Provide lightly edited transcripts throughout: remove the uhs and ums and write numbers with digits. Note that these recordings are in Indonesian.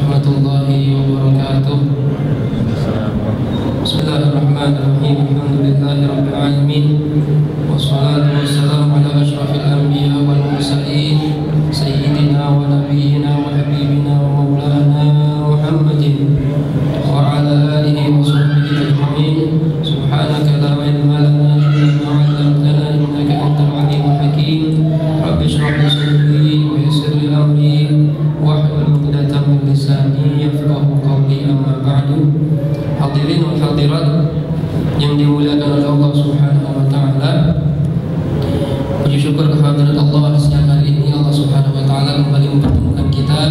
warahmatullahi wabarakatuh. Bismillahirrahmanirrahim. Alhamdulillahi rabbil alamin. Wassalatu wassalamu ala asyrafil anbiya wal mursalin sayyidina wa nabiyyina wa habibina wa maulana Muhammadin wa ala alihi wa sahbihi ajma'in. Subhanaka la ilma lana illa ma 'allamtana innaka antal alimul hakim. Rabbi shrah li sadri wa yassir li amri wahlul 'uqdatam min lisani yafqahu qawli, amma ba'du. Hadirin wal hadirat yang dimuliakan oleh Allah Subhanahu wa taala. Puji syukur kehadirat Allah siang hari ini. Allah Subhanahu wa taala kembali mempertemukan kita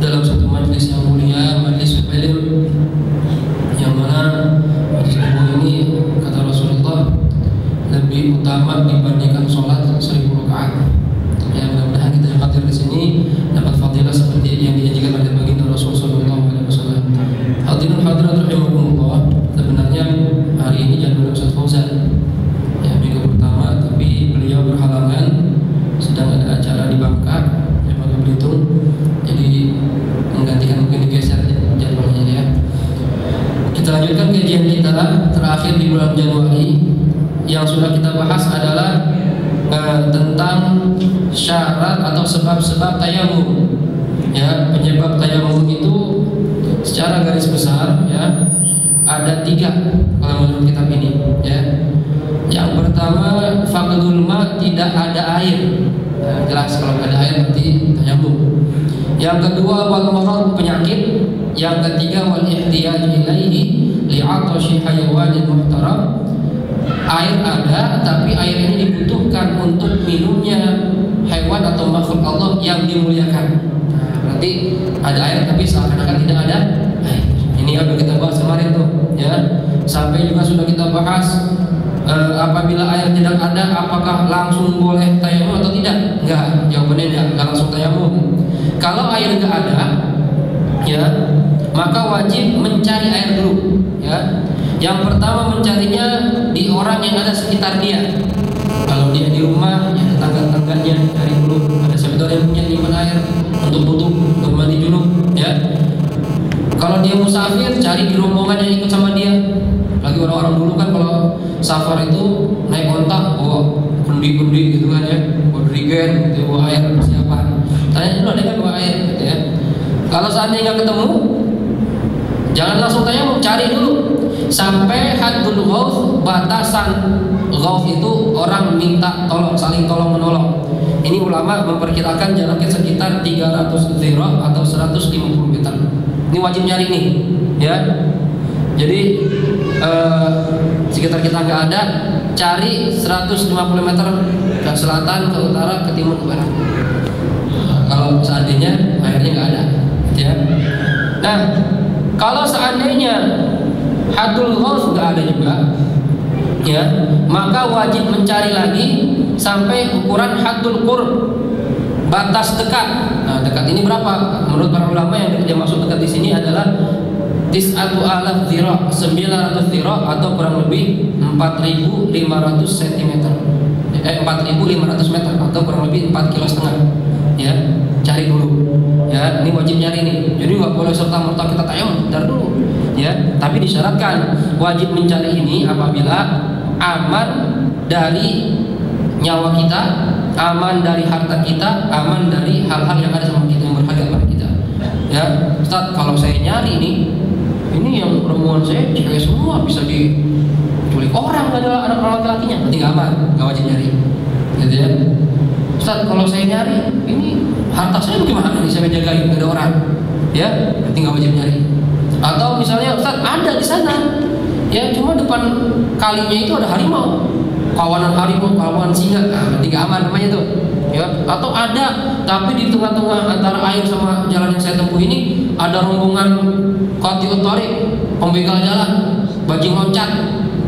dalam satu majlis yang mulia, majlis ilmu, yang mana majlis ilmu ini kata Rasulullah lebih utama dibandingkan sholat 1000 rakaat. Ya, mudah-mudahan kita yang hadir di sini dapat fadilah seperti yang dijanjikan oleh baginda Rasul sallallahu alaihi wasallam. Hadirin hadirat rahimakumullah, sebenarnya hari ini jadwal Ustaz Fauzan ya, minggu pertama, tapi beliau berhalangan, sedang ada acara di Bangka, di Bangka Belitung, jadi menggantikan, mungkin digeser jadwalnya ya. Kita lanjutkan kajian kita terakhir di bulan Januari. Yang sudah kita bahas adalah tentang syarat atau sebab-sebab tayamum. Ya, penyebab tayamum itu secara garis besar ya ada 3 kalau menurut kitab ini ya. Yang pertama, faqdul ma, tidak ada air. Nah, jelas kalau ada air berarti tayamum. Yang kedua, wal marad, penyakit. Yang ketiga, wal ihtiyaj ilaihi li'atashi hayawanin muhtaram. Air ada, tapi air ini dibutuhkan untuk minumnya hewan atau makhluk Allah yang dimuliakan. Nah, berarti ada air tapi seakan-akan tidak ada air. Ini yang kita bahas kemarin tuh ya. Sampai juga sudah kita bahas apabila air tidak ada, apakah langsung boleh tayamum atau tidak? Enggak, jawabannya enggak langsung tayamum. Kalau air enggak ada ya, maka wajib mencari air dulu ya. Yang pertama, mencarinya di orang yang ada sekitar dia. Kalau dia di rumah, ya tetangga-tangganya cari dulu. Ada siapa yang punya nyimpan air untuk butuh bermandi junub ya. Kalau dia musafir, cari di rombongan yang ikut sama dia. Lagi orang-orang dulu kan kalau safar itu naik ontak, bawa kundi-kundi gitu kan ya, bawa dirigen, bawa air persiapan. Tanya dulu, ada kan bawa air gitu ya. Kalau seandainya nggak ketemu, jangan langsung tanya, cari dulu sampai haddul ghauf, batasan ghauf itu orang minta tolong, saling tolong menolong. Ini ulama memperkirakan jaraknya sekitar 300 zira atau 150 meter. Ini wajib nyari nih ya. Jadi sekitar kita nggak ada, cari 150 meter ke selatan, ke utara, ke timur, ke barat. Kalau seandainya airnya nggak ada ya. Nah, kalau seandainya haddul ghaus nggak ada juga ya, maka wajib mencari lagi sampai ukuran haddul qurb, batas dekat. Nah, dekat ini berapa? Menurut para ulama yang maksud dekat di sini adalah 9,000 zira, 900 zira atau kurang lebih 4.500 cm. 4.500 meter atau kurang lebih 4,5 kg. Ya, cari dulu. Ya, ini wajib nyari nih. Jadi nggak boleh serta-merta kita tayamum, bentar dulu. Ya, tapi disyaratkan wajib mencari ini apabila aman dari nyawa kita, aman dari harta kita, aman dari hal-hal yang ada sama kita, yang berharga pada kita. Ya, Ustaz, kalau saya nyari ini yang rombongan saya cewek semua, bisa diculik orang, nggak ada anak laki-lakinya, berarti nggak aman, nggak wajib nyari. Gitu ya. Ustaz, kalau saya nyari ini harta saya bagaimana nih, saya jagain, nggak ada orang, ya, berarti nggak wajib nyari. Atau misalnya Ustaz ada di sana, ya cuma depan kalinya itu ada harimau, kawanan harimau, kawanan singa, nah, berarti nggak aman namanya tuh. Ya, atau ada tapi di tengah-tengah antara air sama jalan yang saya tempuh ini ada rombongan qati'ut thariq, pembegal jalan, bajing loncat.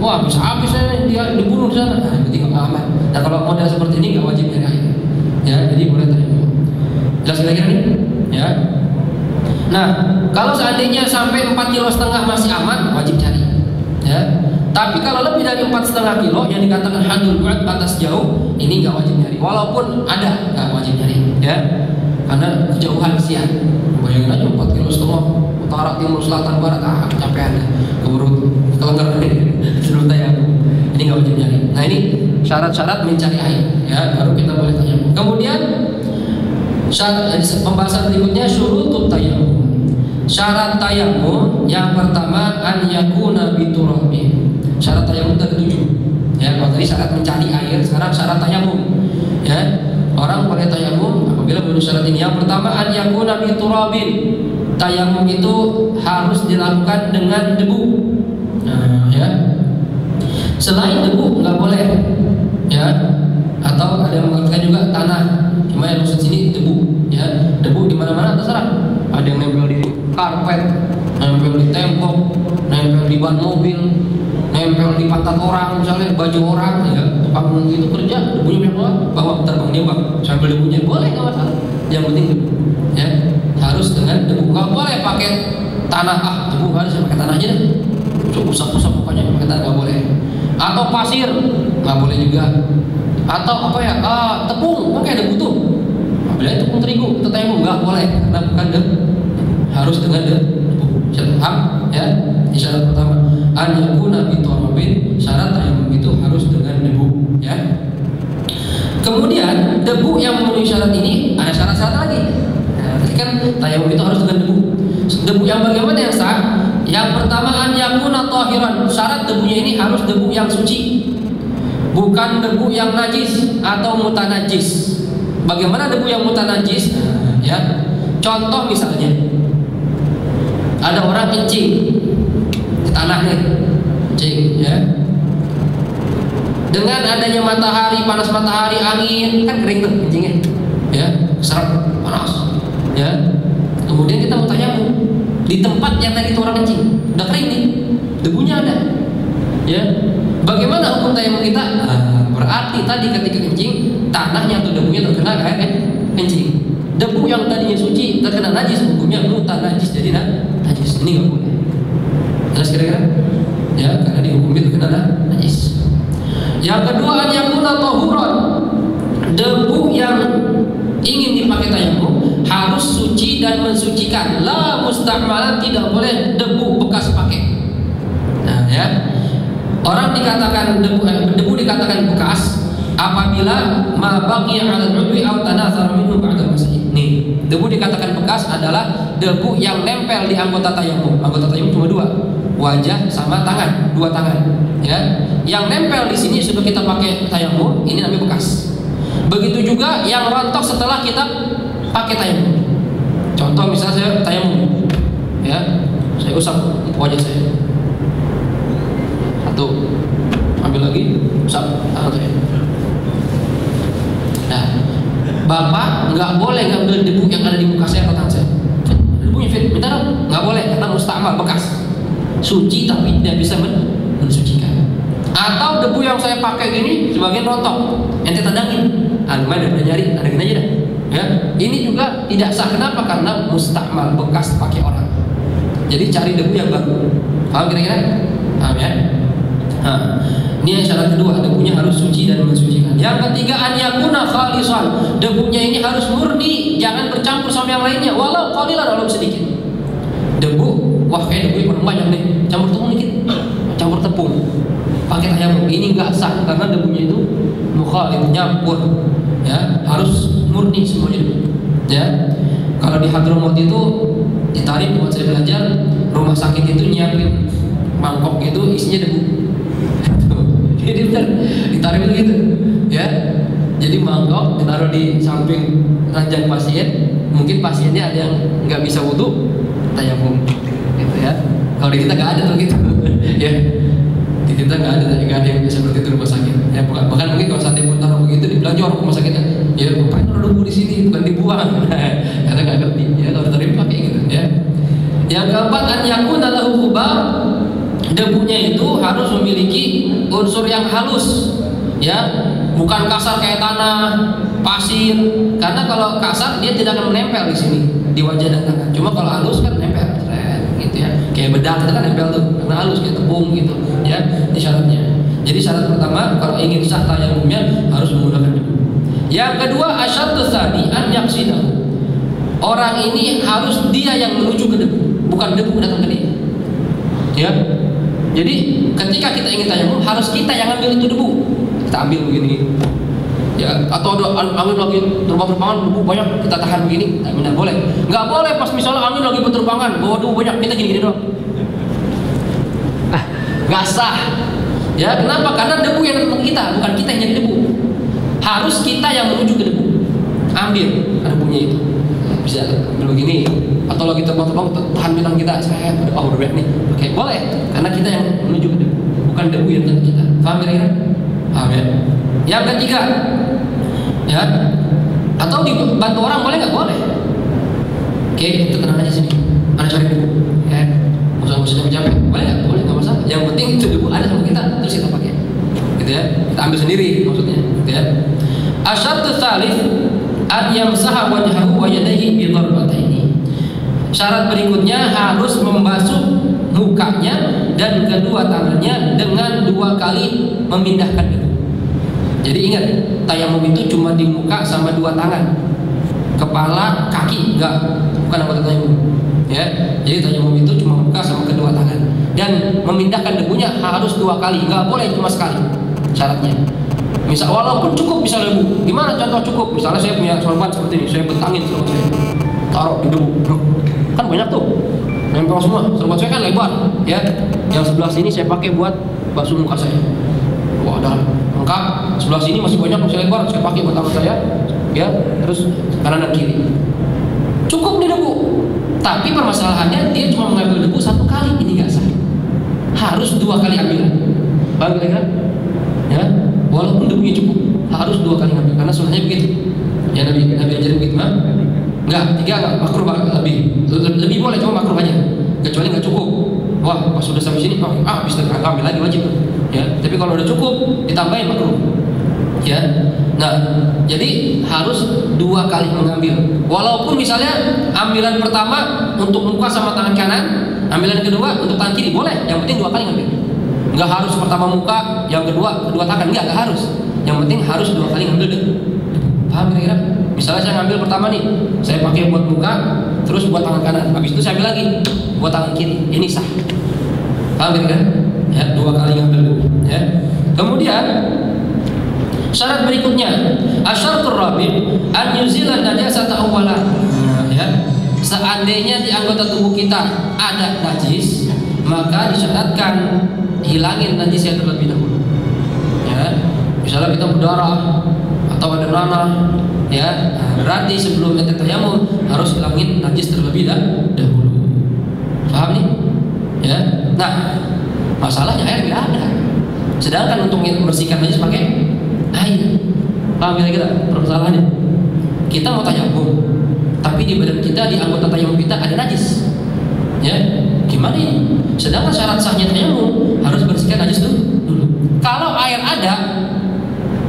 Wah, bisa habis saya dia dibunuh di sana. Nah, berarti nggak aman. Nah, kalau model seperti ini nggak wajib nyari air. Ya, jadi boleh tayamum. Jelas kira-kira nih? Ya. Nah, kalau seandainya sampai 4,5 kilo masih aman, wajib cari. Ya. Tapi kalau lebih dari 4,5 kilo yang dikatakan haddul bu'd, batas jauh, ini nggak wajib nyari. Walaupun ada, nggak wajib nyari. Ya. karena kejauhan siang. Bayangin aja 4,5 kilo utara, timur, selatan, barat, kecapean, keburu kelengker suruh tayamum. Ini nggak wajib nyari. Nah ini syarat-syarat mencari air, ya baru kita boleh tayamum. Kemudian pembahasan berikutnya syurutut tayamum. Syarat tayamum yang pertama an yakuna biturabin. Syarat tayamum ada 7. Ya, kalau tadi syarat mencari air, sekarang syarat tayamum. Ya, orang boleh tayamum apabila memenuhi syarat ini. Yang pertama an yakuna biturabin. Tayamum itu harus dilakukan dengan debu. Nah, ya. Selain debu nggak boleh. Ya. Atau ada yang mengatakan juga tanah. Cuma yang maksud sini debu, ya. Debu di mana-mana terserah. Ada yang nempel di karpet, nempel di tembok, nempel di ban mobil, nempel di pantat orang, misalnya baju orang, ya. Tukang itu kerja, debunya banyak, bawa terbang dia bang, sambil debunya boleh nggak masalah. Yang penting debu, ya. Harus dengan debu. Nggak boleh pakai tanah, debu harus pakai tanah aja deh. Usap-usap pokoknya pakai tanah nggak boleh. Atau pasir nggak boleh juga. Atau apa ya? Tepung, pakai debu tuh. Apabila tepung terigu, tetapi nggak boleh karena bukan debu. Harus dengan debu. Paham? Ya. Syarat pertama, an yakuna biturabin. Syarat tayamum itu harus dengan debu, ya. Kemudian debu yang memenuhi syarat ini ada syarat-syarat lagi. Nah, kan tayamum itu harus dengan debu. Debu yang bagaimana yang sah? Yang pertama an yakuna tahiran. Syarat debunya ini harus debu yang suci. Bukan debu yang najis atau mutanajis. Bagaimana debu yang mutanajis? Ya, contoh misalnya ada orang kencing di tanah nih, kencing, ya. Dengan adanya matahari, panas matahari, angin, kan kering tuh kencingnya, ya, serap panas, ya. Kemudian kita mau tayamum di tempat yang tadi itu orang kencing, udah kering nih, debunya ada, ya. Bagaimana hukum tayamum kita? Berarti tadi ketika kencing, tanahnya atau debunya terkena air kencing. Debu yang tadinya suci terkena najis, hukumnya mutanajis, jadi najis. Ini nggak boleh. Jelas kira-kira? Ya, karena dihukumi terkena najis. Yang kedua, an yakuna tahuran. Debu yang ingin dipakai tayamum harus suci dan mensucikan. La musta'malan, tidak boleh debu bekas pakai. Nah, ya. Orang dikatakan debu dikatakan bekas apabila ma baqiya 'ala al-'udwi aw tanathara minhu ba'da al-masih. Nih, debu dikatakan bekas adalah debu yang nempel di anggota tayamum. Anggota tayamum cuma 2, wajah sama tangan, 2 tangan, ya. Yang nempel di sini sudah kita pakai tayamum, ini namanya bekas. Begitu juga yang rontok setelah kita pakai tayamum. Contoh misalnya saya tayamum, ya, saya usap wajah saya. Satu, ambil lagi, usap tangan saya. Nah, bapak nggak boleh ngambil debu yang ada di muka saya atau tangan saya. Debunya fit, minta dong, nggak boleh karena musta'mal, bekas, suci tapi tidak bisa mensucikan. Atau debu yang saya pakai gini sebagian rontok, ente tandangin, gimana udah nyari, tandangin aja dah. Ya, ini juga tidak sah. Kenapa? Karena musta'mal, bekas pakai orang. Jadi cari debu yang baru. Paham kira-kira? Paham ya? Nah, ini yang syarat kedua, debunya harus suci dan mensucikan. Yang ketiga, an yakuna khalisan. Debunya ini harus murni, jangan bercampur sama yang lainnya, walau qalilan, walau sedikit. Debu, wah kayak debu yang banyak nih, campur tepung dikit, campur tepung, pakai tayamum, ini nggak sah karena debunya itu mukhalid, nyampur, ya, harus murni semuanya, ya. Kalau di Hadramaut itu ditarik, buat saya belajar, rumah sakit itu nyiapin mangkok itu isinya debu. Jadi benar ditarik begitu, ya. Jadi mangkok ditaruh di samping ranjang pasien. Mungkin pasiennya ada yang nggak bisa wudhu, tayamum, gitu ya. Kalau di kita nggak ada tuh gitu, ya. Di kita nggak ada yang bisa seperti itu rumah sakit. Ya, bahkan mungkin kalau saatnya pun taruh begitu dibilang jorok rumah sakitnya. Ya, ngapain taruh debu di sini? Bukan dibuang, karena nggak ngerti. Ya, kalau ditaruh pakai gitu, ya. Yang keempat, an yakuna lahu khubab. Debunya itu harus memiliki unsur yang halus, ya, bukan kasar kayak tanah, pasir. Karena kalau kasar dia tidak akan menempel di sini di wajah dan tangan. Cuma kalau halus kan nempel, gitu ya. Kayak bedak itu kan nempel tuh, karena halus kayak tepung gitu, ya. Ini syaratnya. Jadi syarat pertama kalau ingin sah tayamumnya harus menggunakan debu. Yang kedua, asyaddu tsani an yaqsidahu. orang ini harus dia yang menuju ke debu, bukan debu datang ke dia. Ya. Jadi ketika kita ingin tayamum, harus kita yang ambil itu debu. Kita ambil begini. Ya, atau ada angin lagi terbang-terbangan, debu banyak, kita tahan begini, tidak boleh. Nggak boleh pas misalnya angin lagi berterbangan, bawa debu banyak, kita gini-gini doang. Nggak sah. Ya, kenapa? Karena debu yang datang ke kita, bukan kita yang jadi debu. Harus kita yang menuju ke debu. Ambil debunya itu. Bisa ambil begini, atau lagi terbang-terbang, tahan bilang kita, saya udah banyak nih. Oke, boleh, karena kita yang menuju ke debu, bukan debu yang datang ke kita. Paham kira-kira? Paham ya? Yang ketiga, ya, atau dibantu orang boleh nggak? Boleh. Oke, itu tenang aja sini. Ada cari debu, ya. Nggak usah capek-capek. Boleh nggak? Boleh, nggak masalah. Yang penting itu debu ada sama kita, terus kita pakai. Gitu ya. Kita ambil sendiri maksudnya. Gitu ya. Asyartu tsalits an yamsaha wajhahu wa yadayhi bi darbataini. Syarat berikutnya harus membasuh mukanya dan kedua tangannya dengan 2 kali memindahkan debu. Jadi ingat, tayamum itu cuma di muka sama 2 tangan, kepala, kaki, bukan anggota tayamum. Ya, jadi tayamum itu cuma muka sama kedua tangan. Dan memindahkan debunya harus 2 kali, nggak boleh cuma sekali. Syaratnya. Misal walaupun cukup bisa debu. Gimana contoh cukup? Misalnya saya punya sorban seperti ini, saya betangin sorban saya, taruh di debu. Kan banyak tuh, nempel semua. Sorban saya kan lebar, ya. Yang sebelah sini saya pakai buat basuh muka saya. Wah, dah lengkap. Sebelah sini masih banyak, masih lebar, saya pakai buat tangan saya, ya. Terus kanan dan kiri. Cukup di debu. Tapi permasalahannya dia cuma mengambil debu 1 kali, ini nggak sah. Harus 2 kali ambil. Paham kira-kira? Ya, walaupun debunya cukup, harus 2 kali ambil karena sunnahnya begitu. Ya Nabi ajarin begitu, mah? Enggak, 3 enggak, makruh lebih boleh, cuma makruh aja. Kecuali nggak cukup. Wah, pas sudah sampai sini, bisa ambil lagi wajib. Ya, tapi kalau udah cukup ditambahin makruh. Ya. Nah, jadi harus 2 kali mengambil. Walaupun misalnya ambilan pertama untuk muka sama tangan kanan, ambilan kedua untuk tangan kiri, boleh. Yang penting 2 kali ngambil. Nggak harus pertama muka, yang kedua tangan, nggak harus. Yang penting harus 2 kali ngambil deh. Paham kira-kira? Misalnya saya ngambil pertama nih, saya pakai buat muka, terus buat tangan kanan. Habis itu saya ambil lagi buat tangan kiri. Ini sah. Paham kira-kira? Ya, 2 kali ngambil dulu. Ya. Kemudian syarat berikutnya, asyaratur rabi' an yuzila najasata awwalan. Ya. Seandainya di anggota tubuh kita ada najis, maka disyaratkan hilangin najisnya terlebih dahulu. Ya. Misalnya kita berdarah atau ada nanah, ya, berarti sebelum ente tayamum harus hilangin najis terlebih dahulu. Paham nih? Ya. Nah, masalahnya air tidak ada. Sedangkan untuk membersihkan najis pakai air. Paham kira-kira permasalahannya? Kita mau tayamum, tapi di badan kita, di anggota tayamum kita ada najis. Ya, gimana ini? Sedangkan syarat sahnya tayamum harus bersihkan najis dulu. Kalau air ada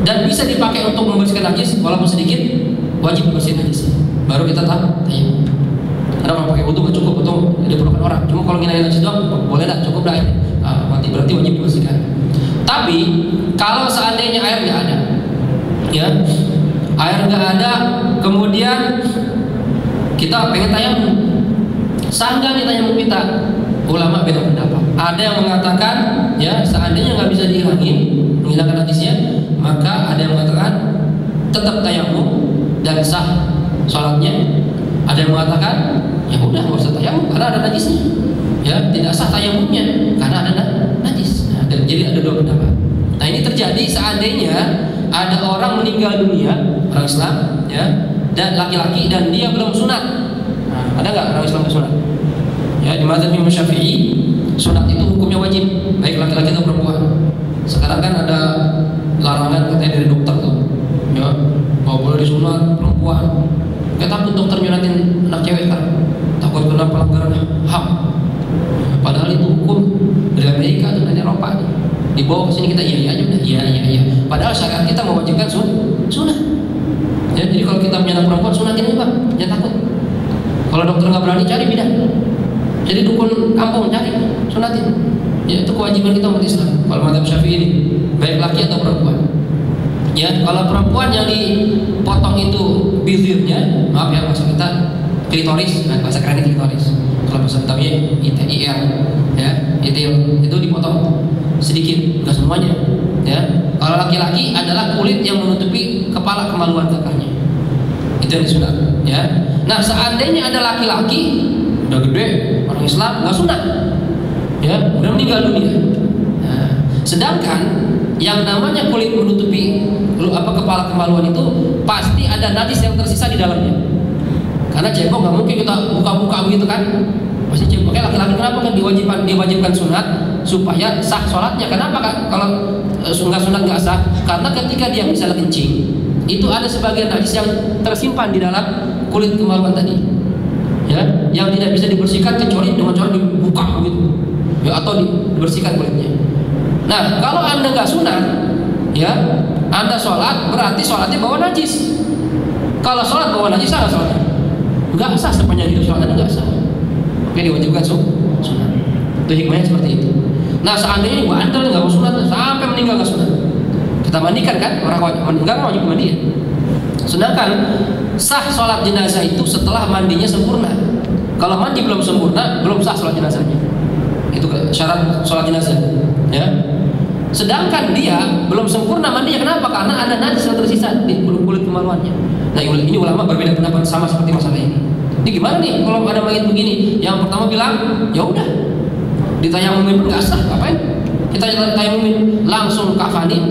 dan bisa dipakai untuk membersihkan najis, walaupun sedikit, wajib bersihkan najis. Baru kita tayamum. Karena kalau pakai wudu nggak cukup untuk diperlukan orang. Cuma kalau ngilangin najis doang, boleh dah, cukup dah. Berarti wajib dibersihkan. Tapi kalau seandainya air nggak ada, ya, air nggak ada, kemudian kita pengen tayamum, sah nggak nih tayamum kita? Ulama beda pendapat. Ada yang mengatakan, ya, seandainya nggak bisa menghilangkan najisnya, maka ada yang mengatakan tetap tayamum dan sah sholatnya. Ada yang mengatakan, ya udah nggak usah tayamum karena ada najisnya. Ya, tidak sah tayamumnya karena ada najis. Nah, jadi ada 2 pendapat. Nah, ini terjadi seandainya ada orang meninggal dunia, orang Islam, ya, dan laki-laki, dan dia belum sunat. Nah, ada nggak orang Islam yang sunat? Ya, di mazhab Imam Syafi'i, sunat itu hukumnya wajib, baik laki-laki atau perempuan. Sekarang kan ada larangan katanya dari dokter tuh, ya, nggak boleh disunat perempuan. Kita takut dokter nyunatin anak cewek kan, takut kena pelanggaran HAM. Padahal itu hukum dari Amerika atau dari Eropa. Dibawa ke sini kita iya aja udah, iya. Padahal syariat kita mewajibkan sunat. Ya, jadi kalau kita punya anak perempuan, sunatin aja, Pak. Jangan takut. Kalau dokter nggak berani, cari bidan. Jadi dukun kampung cari, sunatin. Ya, itu kewajiban kita umat Islam. Kalau mazhab Syafi'i ini, baik laki atau perempuan. Ya, kalau perempuan yang dipotong itu bibirnya, maaf ya, maksud kita klitoris, nah, bahasa kerennya klitoris. Kalau bahasa Betawi ITIR, ya, itu dipotong sedikit, nggak semuanya. Ya, kalau laki-laki adalah kulit yang menutupi kepala kemaluan kakaknya, itu yang disunat. Ya, nah seandainya ada laki-laki udah gede, orang Islam nggak sunat, ya, udah meninggal dunia. Nah, sedangkan yang namanya kulit menutupi kepala kemaluan itu pasti ada najis yang tersisa di dalamnya. Karena cebok nggak mungkin kita buka-buka begitu kan, pasti ceboknya laki-laki. Kenapa kan diwajibkan sunat supaya sah sholatnya? Kenapa kan kalau nggak sunat nggak sah? Karena ketika dia misalnya kencing, itu ada sebagian najis yang tersimpan di dalam kulit kemaluan tadi, ya, yang tidak bisa dibersihkan kecuali dengan cara dibuka begitu, ya, atau dibersihkan kulitnya. Nah, kalau anda nggak sunat, ya, anda sholat berarti sholatnya bawa najis. Kalau sholat bawa najis, salah sholatnya, nggak sah sepanjang hidup sholat anda nggak sah. Oke, diwajibkan sunat. Itu hikmahnya seperti itu. Nah, seandainya bandel nggak mau sunat sampai meninggal nggak sunat, kita mandikan kan, orang meninggal kan wajib mandi ya. Sedangkan sah sholat jenazah itu setelah mandinya sempurna. Kalau mandi belum sempurna, belum sah sholat jenazahnya. Itu syarat sholat jenazah, ya. Sedangkan dia belum sempurna mandinya, kenapa? Karena ada najis yang tersisa di kulit kemaluannya. Nah, ini ulama berbeda pendapat sama seperti masalah ini. Ini gimana nih kalau ada mayat begini? Yang pertama bilang, ya udah, ditayamumin pun nggak sah, ngapain? Kita tayamumin, langsung kafanin,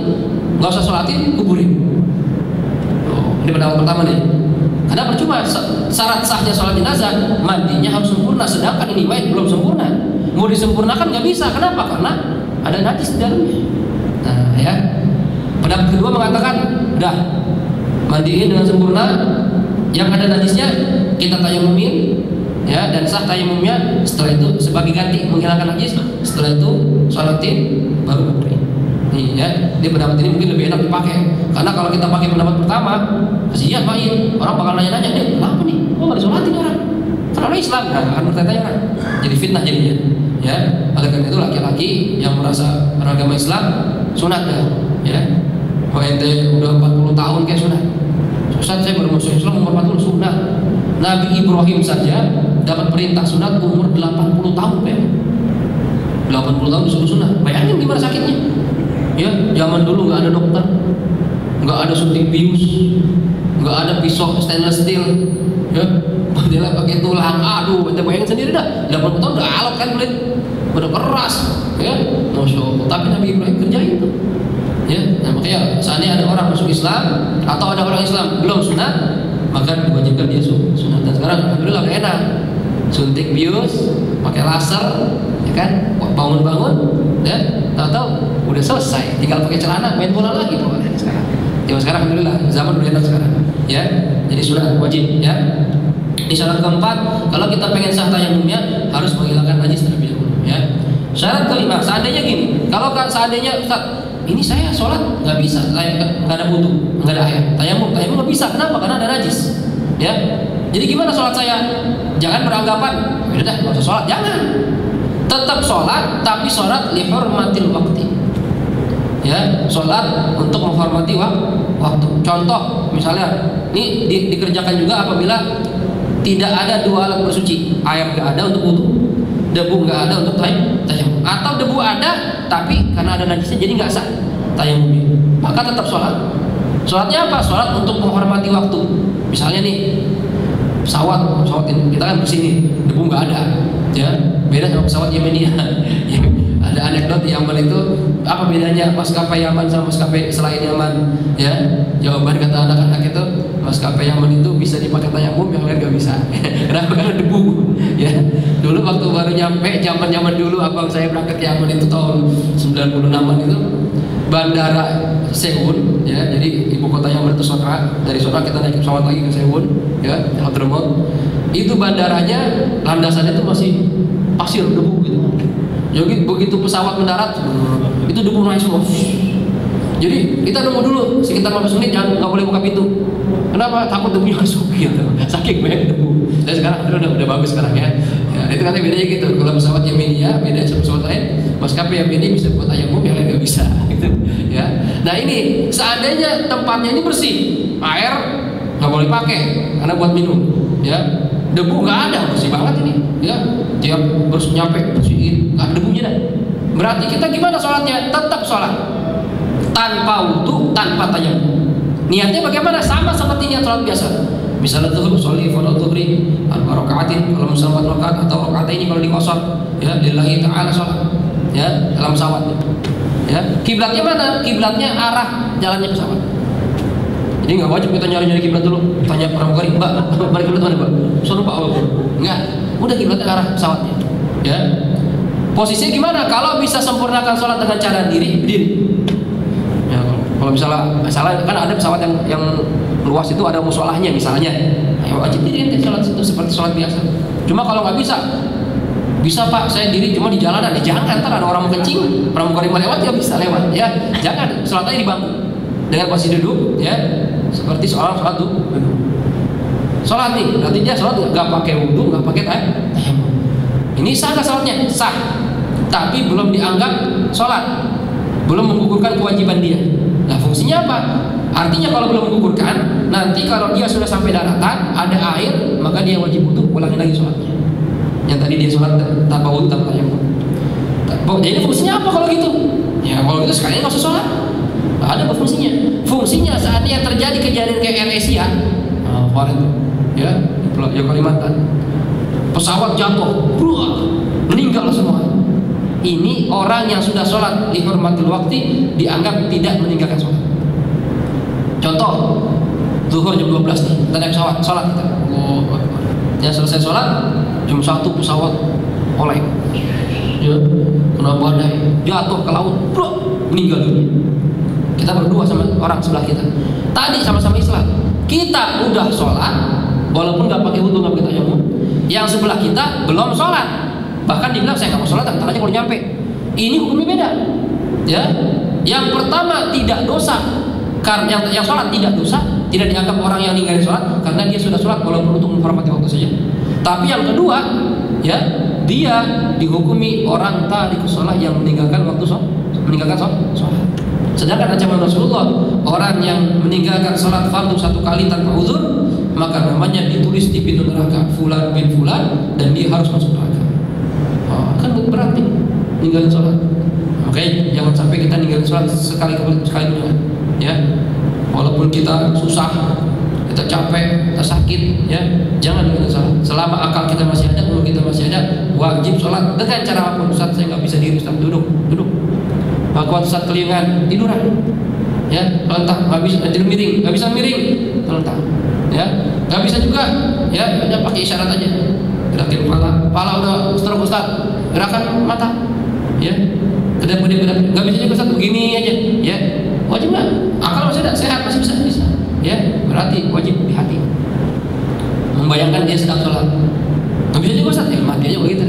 nggak usah sholatin, kuburin. Oh, ini pendapat pertama nih. Karena percuma, syarat sahnya sholat jenazah mandinya harus sempurna, sedangkan ini mayat belum sempurna. Mau disempurnakan nggak bisa, kenapa? Karena ada najis di dalamnya. Nah, ya. Pendapat kedua mengatakan, dah mandiin dengan sempurna, yang ada najisnya kita tayamumin, ya, dan sah tayamumnya. Setelah itu sebagai ganti menghilangkan najis, setelah itu sholatin baru kuburin. Nih, ya, di pendapat ini mungkin lebih enak dipakai, karena kalau kita pakai pendapat pertama, kasihan mayit, orang bakal nanya-nanya, nih kenapa nih, kok nggak disolatin orang? Karena Islam, nah, akan bertanya orang, jadi fitnah jadinya. Ya, oleh karena itu laki-laki yang merasa beragama Islam sunat dah, ya. ente udah 40 tahun kayak sunat. Ustaz, saya baru masuk Islam umur 40 sunat. Nabi Ibrahim saja dapat perintah sunat umur 80 tahun, ya. 80 tahun disuruh sunat. Bayangin gimana sakitnya. Ya, zaman dulu nggak ada dokter, nggak ada suntik bius, nggak ada pisau stainless steel, ya. Dia pakai tulang, aduh, ente bayangin sendiri dah. 80 tahun udah alat kan kulit, udah keras, ya, masya Allah. Tapi Nabi Ibrahim kerjain itu, ya. Nah, makanya seandainya ada orang masuk Islam atau ada orang Islam belum sunat, maka diwajibkan dia sunat. Dan sekarang alhamdulillah udah enak, suntik bius, pakai laser, ya kan, bangun-bangun, ya, tahu-tahu udah selesai, tinggal pakai celana main bola lagi pokoknya sekarang. Ya, sekarang alhamdulillah zaman udah enak sekarang, ya. Jadi sunat wajib, ya. Di syarat keempat, kalau kita pengen sah tayamumnya harus menghilangkan najis terlebih dahulu, ya. Syarat kelima, seandainya gini, kalau seandainya Ustaz, ini saya sholat nggak bisa, nggak ada wudu, nggak ada air, tayamum nggak bisa, kenapa? Karena ada najis, ya. Jadi gimana sholat saya? Jangan beranggapan, udah dah, nggak usah sholat, jangan. Tetap sholat, tapi sholat lihurmatil waktu, ya. Sholat untuk menghormati waktu. Contoh, misalnya, ini dikerjakan juga apabila tidak ada dua alat bersuci, air nggak ada untuk wudu, debu nggak ada untuk tayamum, atau debu ada tapi karena ada najisnya jadi nggak sah tayamumnya, maka tetap sholat. Sholatnya apa? Sholat untuk menghormati waktu. Misalnya nih pesawat ini kita kan kesini, debu nggak ada, ya, beda sama pesawat Yemenia. Ada anekdot di Yaman itu, apa bedanya maskapai Yaman sama maskapai selain Yaman, ya. Jawaban kata anak-anak itu, maskapai Yaman itu bisa dipakai tayamum, yang lain nggak bisa. Kenapa? Karena debu, ya. Dulu waktu baru nyampe zaman dulu abang saya berangkat ke Yaman itu tahun 96-an itu, bandara Seoul, ya, jadi ibu kota Yaman itu Sonra. Dari Sonra kita naik pesawat lagi ke Seoul, ya, Hadramaut. Itu bandaranya landasannya itu masih pasir, debu gitu. Jadi begitu pesawat mendarat, itu debu naik semua. Jadi kita nunggu dulu sekitar 15 menit, nggak boleh buka pintu. Kenapa? Takut debunya masuk gitu. Saking banyak debu. Dan sekarang udah bagus sekarang, ya. Ya, itu katanya bedanya gitu. Kalau pesawat Yemenia beda sama pesawat lain. Maskapai yang ini bisa buat tayamum, yang lain nggak bisa. Gitu, ya. Nah ini seandainya tempatnya ini bersih, air nggak boleh pakai karena buat minum, ya. debu nggak ada, bersih banget ini, ya. Tiap nyampe bersihin, nggak ada debunya dah. Berarti kita gimana sholatnya? Tetap sholat tanpa wudu, tanpa tayamum. Niatnya bagaimana? Sama seperti niat sholat biasa. Misalnya zuhur, sholli fardhu zuhri 4 rakaatin, kalau misalnya 4 rakaat atau rakaat ini kalau dikosor, ya lillahi ta'ala sholat, ya dalam pesawat. Ya, kiblatnya mana? Kiblatnya arah jalannya pesawat. Jadi nggak wajib kita nyari kiblat dulu. Tanya pramugari, Mbak, balik kiblat mana, Mbak? Suruh Pak, enggak. Udah kiblatnya arah pesawatnya. Ya. Posisinya gimana? Kalau bisa sempurnakan sholat dengan cara diri. Ya, kalau misalnya kan ada pesawat yang luas itu ada musholahnya misalnya. Ya wajib diri sholat itu seperti sholat biasa. Cuma kalau nggak bisa Pak, saya diri cuma di jalanan. Jangan, ntar ada orang mau kencing, pramugari mau lewat ya bisa lewat. Ya, jangan. Sholat aja di bangku dengan posisi duduk, ya seperti seorang sholat duduk. Sholat nih, berarti dia sholat nggak pakai wudhu, nggak pakai tayamum. Ini sah nggak sholatnya? Sah, tapi belum dianggap sholat, belum menggugurkan kewajiban dia. Nah, fungsinya apa? Artinya kalau belum menggugurkan, nanti kalau dia sudah sampai daratan, ada air, maka dia wajib wudhu, ulangi lagi sholatnya. Yang tadi dia sholat tanpa wudhu, tanpa tayamum. Jadi fungsinya apa kalau gitu? Ya kalau gitu sekalian nggak usah sholat. Ada apa fungsinya? Fungsinya saat yang terjadi kejadian kayak AirAsia, kemarin, ya Kalimantan, pesawat jatuh, meninggal semua. Ini orang yang sudah sholat dihormatil waktu dianggap tidak meninggalkan sholat. Contoh, zuhur jam 12 nih, kita naik pesawat, sholat kita. Ya selesai sholat, jam 1 pesawat oleng, ya kena badai, jatuh ke laut, meninggal dunia. Kita berdua sama orang sebelah kita. Tadi sama-sama Islam. Kita udah sholat, walaupun nggak pakai wudhu, nggak pakai tayamum. Yang sebelah kita belum sholat. Bahkan dibilang saya nggak mau sholat, antar aja kalau nyampe. Ini hukumnya beda. Ya, yang pertama tidak dosa, karena yang sholat tidak dosa, tidak dianggap orang yang ninggalin sholat karena dia sudah sholat walaupun untuk menghormati waktu saja. Tapi yang kedua, ya dia dihukumi orang tarikus sholat yang meninggalkan waktu sholat, sholat. Sedangkan ancaman Rasulullah, orang yang meninggalkan sholat fardu 1 kali tanpa uzur, maka namanya ditulis di pintu neraka fulan bin fulan dan dia harus masuk neraka. Kan berarti ninggalin sholat. Makanya jangan sampai kita ninggalin sholat sekali jangan. Ya, walaupun kita susah, kita capek, kita sakit, ya jangan ninggalin sholat. Selama akal kita masih ada, umur kita masih ada, wajib sholat dengan cara apapun. Ustaz saya nggak bisa diri, Ustaz duduk. Kuat saat kelingan tiduran, ya letak, nggak bisa miring, letak, ya nggak bisa juga, ya hanya pakai isyarat aja, gerakin kepala udah stroke Ustaz, gerakan mata, ya kedap, nggak bisa juga Ustaz begini aja, ya wajib nggak? Akal masih ada, sehat masih bisa, ya berarti wajib di hati, membayangkan dia sedang sholat, nggak bisa juga Ustaz, ya mati aja begitu,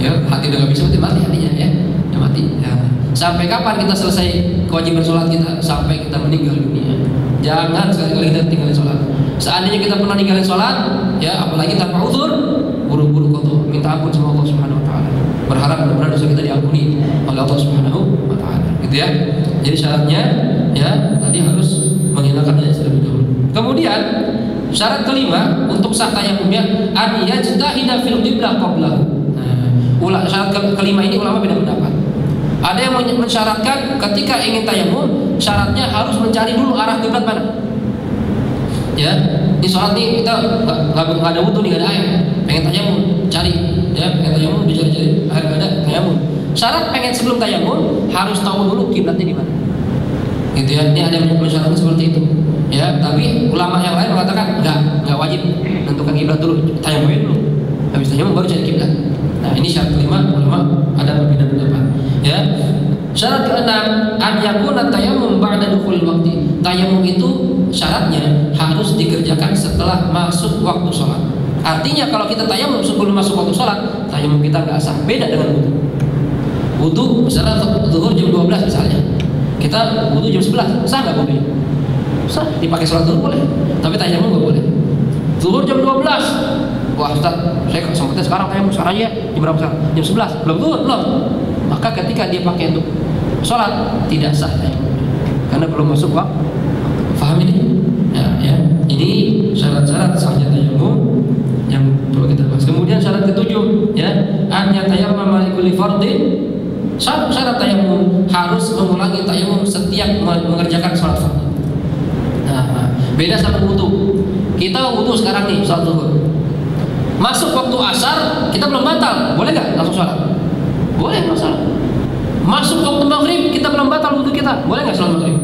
ya hati udah nggak bisa mati hatinya, ya mati, ya. Sampai kapan kita selesai kewajiban sholat kita? Sampai kita meninggal dunia. Jangan sekali-kali kita tinggalin sholat. Seandainya kita pernah ninggalin sholat, ya apalagi tanpa uzur, buru-buru kotor, minta ampun sama Allah Subhanahu Wa Taala. Berharap mudah-mudahan dosa kita diampuni oleh Allah Subhanahu Wa Taala. Gitu ya. Jadi syaratnya, ya tadi harus menghilangkannya terlebih dahulu. Kemudian syarat kelima untuk sah tayamumnya, an yajtahida fil qiblah qablahu. Nah, syarat kelima ini ulama beda pendapat. Ada yang mensyaratkan ketika ingin tayamum, syaratnya harus mencari dulu arah kiblat mana. Ya, di sholat nih kita nggak ada wudhu nih, nggak ada air, pengen tayamum, cari, ya pengen tayamum, dicari-cari air nggak ada, tayamum. Syarat pengen sebelum tayamum harus tahu dulu kiblatnya di mana. Gitu ya, ini ada yang mensyaratkan seperti itu. Ya, tapi ulama yang lain mengatakan nggak wajib tentukan kiblat dulu, tayamum dulu, habis tayamum baru cari kiblat. Nah ini syarat kelima, ulama ada berbeda pendapat. Ya, syarat keenam, an yakuna tayammum ba'da dukhul waqti. Tayamum itu syaratnya harus dikerjakan setelah masuk waktu sholat. Artinya kalau kita tayamum sebelum masuk waktu sholat, tayamum kita nggak sah. Beda dengan wudhu. Wudhu misalnya zuhur jam 12 misalnya, kita wudhu jam 11, sah nggak wudhu? Sah, dipakai sholat zuhur boleh, tapi tayamum nggak boleh. Zuhur jam 12. Wah Ustaz, saya sempatnya sekarang tayamum sekarang aja. Jam berapa sekarang? Jam 11. Belum zuhur, belum. Maka ketika dia pakai untuk sholat tidak sah tayamum karena belum masuk waktu. Faham ini? Ya. Ini syarat-syarat sahnya tayamum yang perlu kita syarat ketujuh, ya, an yatayammama li kulli fardhin. Syarat tayamum harus mengulangi tayamum setiap mengerjakan salat fardu. Nah, beda sama wudu. Kita wudu sekarang nih salat zuhur. Masuk waktu asar, kita belum batal, boleh nggak langsung salat? Boleh, masalah. Masuk waktu maghrib, kita belum batal wudu kita, boleh nggak salat maghrib?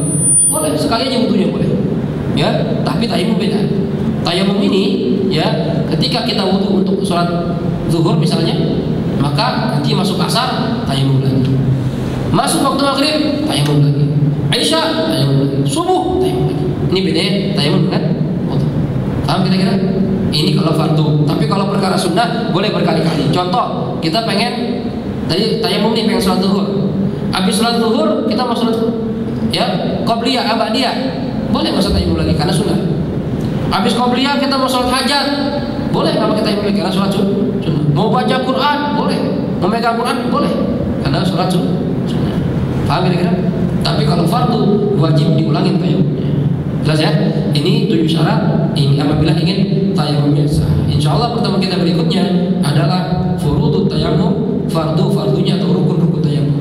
Boleh, sekali aja wudunya boleh. Ya, tapi tayamum beda. Tayamum ini, ya, ketika kita wudu untuk salat zuhur misalnya, maka nanti masuk asar tayamum lagi. Masuk waktu maghrib tayamum lagi. Isya tayamum lagi. Subuh tayamum lagi. Ini bedanya tayamum dengan wudu. Paham kira-kira? Ini kalau fardu. Tapi kalau perkara sunnah boleh berkali-kali. Contoh, kita pengen tadi tayamum nih pengen sholat zuhur. Habis sholat zuhur kita mau sholat, ya, qobliyah, abadiyah. Boleh nggak usah tayamum lagi karena sunnah. Habis qobliyah kita mau sholat hajat. Boleh nggak pakai tayamum lagi karena sholat sunnah. Mau baca Quran boleh. Mau megang Quran boleh karena sholat sunnah. Paham kira-kira? Tapi kalau fardu wajib diulangin tayamumnya. Jelas ya? Ini 7 syarat ini apabila ingin tayamumnya sah. Insyaallah pertemuan kita berikutnya adalah furudut tayamum, fardunya atau rukun tayamum.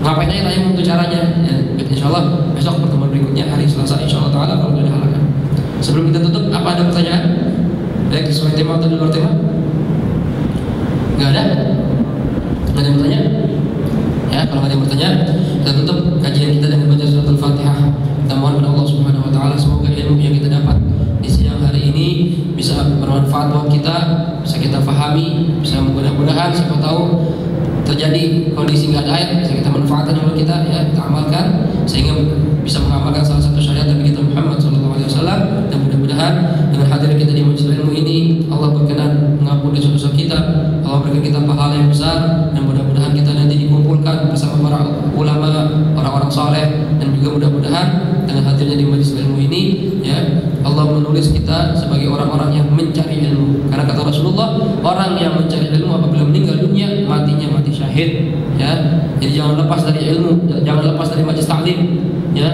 Ngapain aja tayamum itu caranya? Ya, insyaallah besok pertemuan berikutnya hari Selasa insyaallah taala kalau ada halangan. Sebelum kita tutup, apa ada pertanyaan? Baik, sesuai tema atau di luar tema? Enggak ada? Enggak ada yang bertanya? Ya, kalau ada yang bertanya, kita tutup kajian kita dengan baca surat Al-Fatihah. Kita mohon kepada Allah Subhanahu wa taala semoga ilmu yang kita dapat di siang hari ini bisa bermanfaat buat kita, bisa kita pahami, bisa mudah-mudahan siapa tahu terjadi kondisi nggak ada air, bisa kita manfaatkan ilmu kita, ya, kita amalkan sehingga bisa mengamalkan salah satu syariat Nabi kita Muhammad SAW. Dan mudah-mudahan dengan hadir kita di majelis ilmu ini Allah berkenan mengampuni dosa-dosa kita, Allah berikan kita pahala yang besar, dan mudah-mudahan kita nanti dikumpulkan bersama para ulama, orang-orang saleh, dan juga mudah-mudahan dengan hadirnya di majelis ilmu ini, ya, Allah menulis kita sebagai orang-orang yang mencari ilmu. Karena kata Rasulullah, orang yang mencari ilmu apabila meninggal dunia matinya mati syahid, ya. Jadi jangan lepas dari ilmu, jangan lepas dari majelis taklim, ya.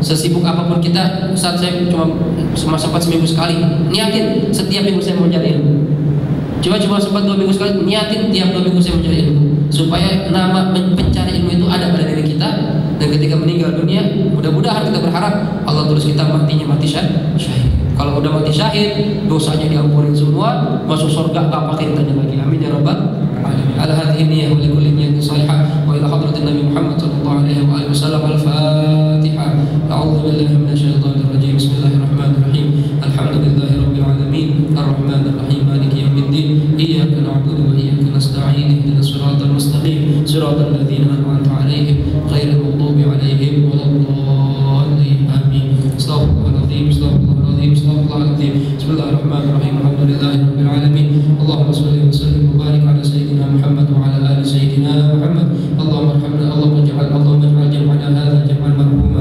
Sesibuk apapun kita, saat saya cuma sempat seminggu sekali, niatin setiap minggu saya mau mencari ilmu. Cuma sempat 2 minggu sekali, niatin tiap 2 minggu saya mencari ilmu, supaya nama pencari ilmu itu ada pada diri kita. Dan ketika meninggal dunia, mudah-mudahan kita berharap Allah tulis kita matinya mati syahid. Kalau udah mati syahid, dosanya diampuni semua, masuk surga, gak pakai ditanya lagi. Amin ya rabbal alamin. Ala hadhihi niyyah wa likulli niyyatin salihah wa ila hadratin Nabi Muhammad sallallahu alaihi wa alihi wasallam. Al-Fatihah. A'udzu billahi minasyaitonir rajim. Bismillahirrahmanirrahim. Alhamdulillahi rabbil alamin. Arrahmanir rahim. Maliki yaumiddin. Iyyaka na'budu wa iyyaka nasta'in. Ihdinas siratal mustaqim. Siratal ladzina an'amta 'alaihim ghairil maghdubi 'alaihim waladdallin. Amin. Astaghfirullahaladzim. Astaghfirullahaladzim. Bismillahirrahmanirrahim. Alhamdulillahi rabbil alamin. Allahumma shalli wa sallim wa barik ala sayyidina Muhammad wa ala ali sayyidina Muhammad. Allahumma ij'al jam'ana hadha jam'an marhuma